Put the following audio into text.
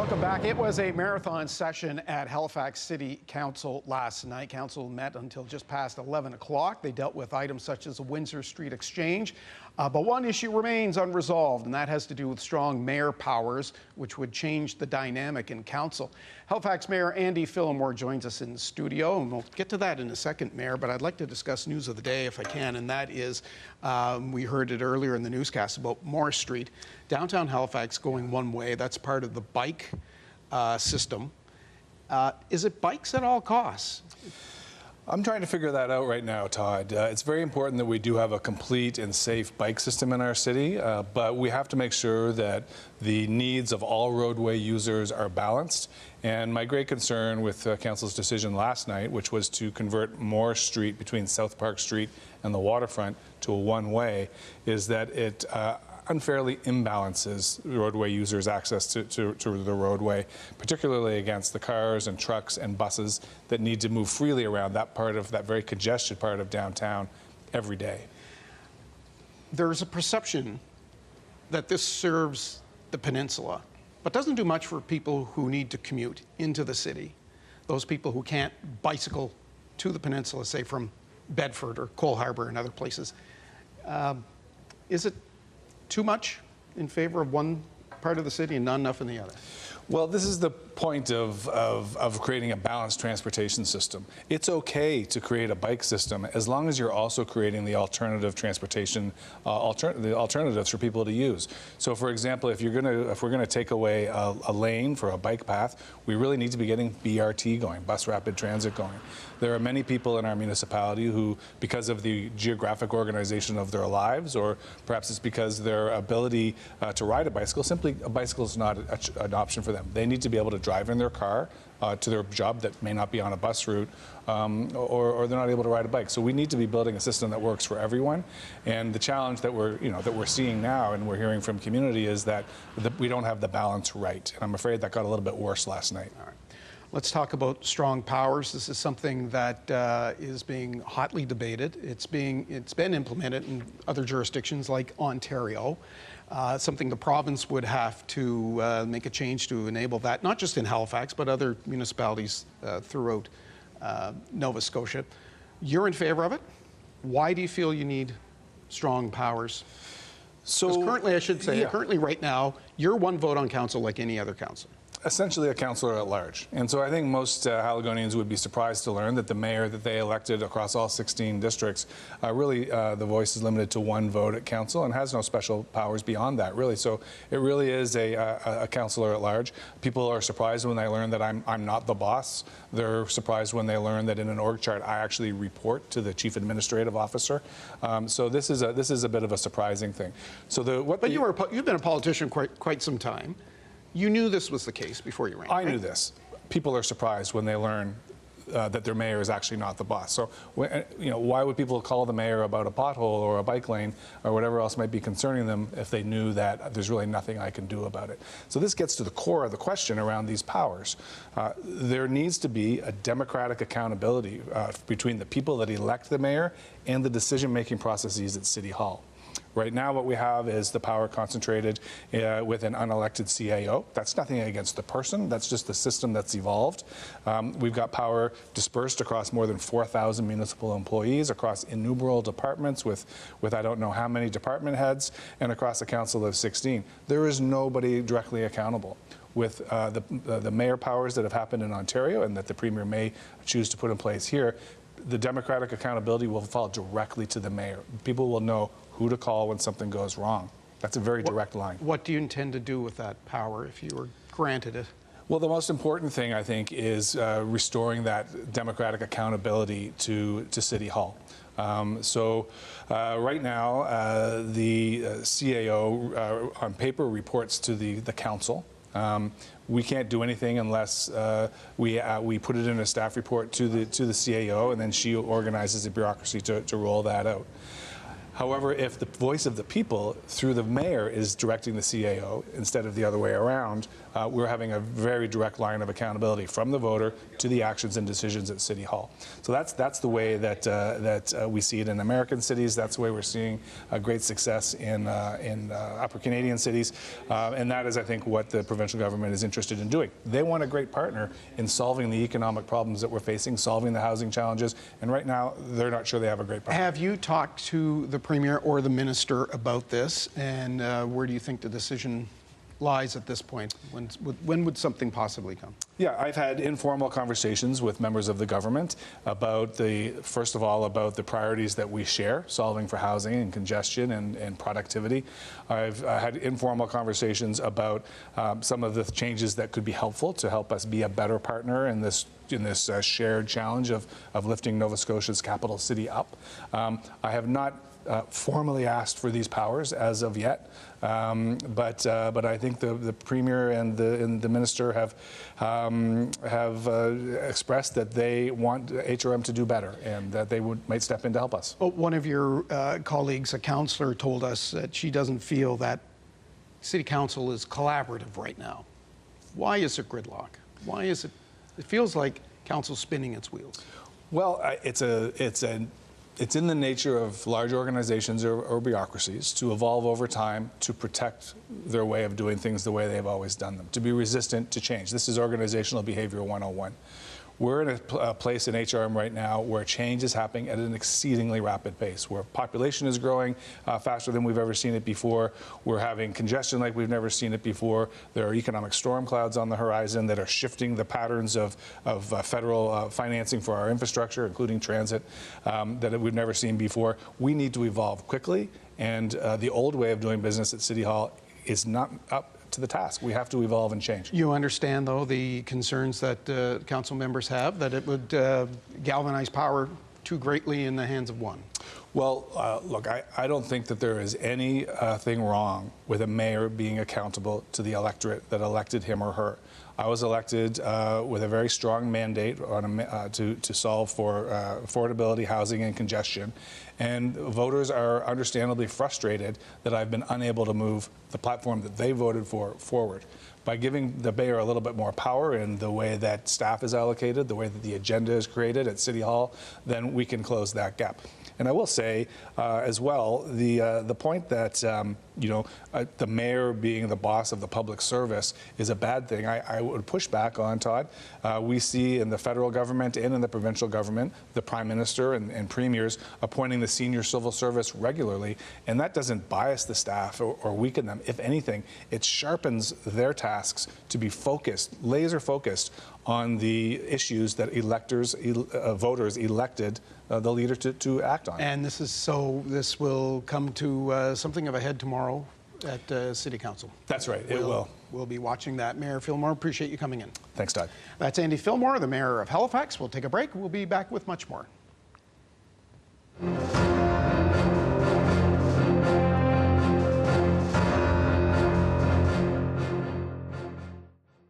Welcome back. It was a marathon session at Halifax City Council last night. Council met until just past 11 o'clock. They dealt with items such as the Windsor Street Exchange. But one issue remains unresolved, and that has to do with strong mayor powers, which would change the dynamic in council. Halifax Mayor Andy Fillmore joins us in the studio, and we'll get to that in a second, Mayor. But I'd like to discuss news of the day, if I can, and that is, we heard it earlier in the newscast about Morris Street. Downtown Halifax going one way. That's part of the bike system. Is it bikes at all costs? I'm trying to figure that out right now, Todd. It's very important that we do have a complete and safe bike system in our city, but we have to make sure that the needs of all roadway users are balanced. And my great concern with Council's decision last night, which was to convert Morris Street between South Park Street and the waterfront to a one-way, is that it unfairly imbalances roadway users' access to the roadway, particularly against the cars and trucks and buses that need to move freely around that very congested part of downtown every day. There's a perception that this serves the peninsula, but doesn't do much for people who need to commute into the city. Those people who can't bicycle to the peninsula, say from Bedford or Cole Harbour and other places. Is it too much in favor of one part of the city and not enough in the other? Well, this is the point of creating a balanced transportation system. It's okay to create a bike system as long as you're also creating the alternative transportation, the alternatives for people to use. So, for example, if we're gonna take away a lane for a bike path, we really need to be getting BRT going, bus rapid transit going. There are many people in our municipality who, because of the geographic organization of their lives, or perhaps it's because their ability to ride a bicycle, simply a bicycle is not an option for them. They need to be able to drive in their car to their job that may not be on a bus route, or they're not able to ride a bike. So we need to be building a system that works for everyone. And the challenge that we're seeing now, and we're hearing from community, is that we don't have the balance right. And I'm afraid that got a little bit worse last night. All right. Let's talk about strong powers. This is something that is being hotly debated. It's been implemented in other jurisdictions like Ontario. Something the province would have to make a change to enable that, not just in Halifax, but other municipalities throughout Nova Scotia. You're in favor of it. Why do you feel you need strong powers? So currently, I should say, currently right now, you're one vote on council like any other council. Essentially a councillor at large. And so I think most Haligonians would be surprised to learn that the mayor that they elected across all 16 districts, really the voice is limited to one vote at council and has no special powers beyond that, really. So it really is a councillor at large. People are surprised when they learn that I'm not the boss. They're surprised when they learn that in an org chart I actually report to the chief administrative officer. So this is a bit of a surprising thing. So you've been a politician quite some time. You knew this was the case before you ran. I knew this. People are surprised when they learn that their mayor is actually not the boss. So, why would people call the mayor about a pothole or a bike lane or whatever else might be concerning them if they knew that there's really nothing I can do about it? So this gets to the core of the question around these powers. There needs to be a democratic accountability between the people that elect the mayor and the decision-making processes at City Hall. Right now, what we have is the power concentrated with an unelected CAO. That's nothing against the person. That's just the system that's evolved. We've got power dispersed across more than 4,000 municipal employees, across innumerable departments with I don't know how many department heads, and across a council of 16. There is nobody directly accountable. With the mayor powers that have happened in Ontario and that the Premier may choose to put in place here, the democratic accountability will fall directly to the mayor. People will know who to call when something goes wrong. That's a very direct line. What do you intend to do with that power if you were granted it? Well, the most important thing, I think, is restoring that democratic accountability to City Hall. Right now, the CAO on paper reports to the council. We can't do anything unless we put it in a staff report to the CAO, and then she organizes the bureaucracy to roll that out. However, if the voice of the people through the mayor is directing the CAO instead of the other way around, we're having a very direct line of accountability from the voter to the actions and decisions at City Hall. So that's the way that we see it in American cities. That's the way we're seeing great success in Upper Canadian cities, and that is, I think, what the provincial government is interested in doing. They want a great partner in solving the economic problems that we're facing, solving the housing challenges, and right now they're not sure they have a great partner. Have you talked to the Premier or the Minister about this, and where do you think the decision lies at this point? When would something possibly come? Yeah, I've had informal conversations with members of the government about first of all, about the priorities that we share, solving for housing and congestion and productivity. I've had informal conversations about some of the changes that could be helpful to help us be a better partner in this shared challenge of lifting Nova Scotia's capital city up. I have not formally asked for these powers as of yet, but I think the Premier and the Minister have expressed that they want HRM to do better and that they might step in to help us. Well, one of your colleagues, a councillor, told us that she doesn't feel that City Council is collaborative right now. Why is it gridlock? Why is it? It feels like Council's spinning its wheels. Well, it's in the nature of large organizations or bureaucracies to evolve over time to protect their way of doing things the way they've always done them, to be resistant to change. This is organizational behavior 101. We're in a place in HRM right now where change is happening at an exceedingly rapid pace, where population is growing faster than we've ever seen it before. We're having congestion like we've never seen it before. There are economic storm clouds on the horizon that are shifting the patterns of federal financing for our infrastructure, including transit, that we've never seen before. We need to evolve quickly, and the old way of doing business at City Hall is not up to the task. We have to evolve and change. You understand, though, the concerns that council members have, that it would galvanize power too greatly in the hands of one? Well, look, I don't think that there is anything wrong with a mayor being accountable to the electorate that elected him or her. I was elected with a very strong mandate on to solve for affordability, housing, and congestion. And voters are understandably frustrated that I've been unable to move the platform that they voted for forward. By giving the mayor a little bit more power in the way that staff is allocated, the way that the agenda is created at City Hall, then we can close that gap. And I will say as well, the point that the mayor being the boss of the public service is a bad thing. I would push back on, Todd. We see in the federal government and in the provincial government, the Prime Minister and premiers appointing the senior civil service regularly, and that doesn't bias the staff or weaken them. If anything, it sharpens their tasks to be focused, laser focused on the issues that voters elected the leader to act on. And this will come to something of a head tomorrow at City Council. That's right, it will. We'll be watching that. Mayor Fillmore, appreciate you coming in. Thanks, Todd. That's Andy Fillmore, the Mayor of Halifax. We'll take a break. We'll be back with much more.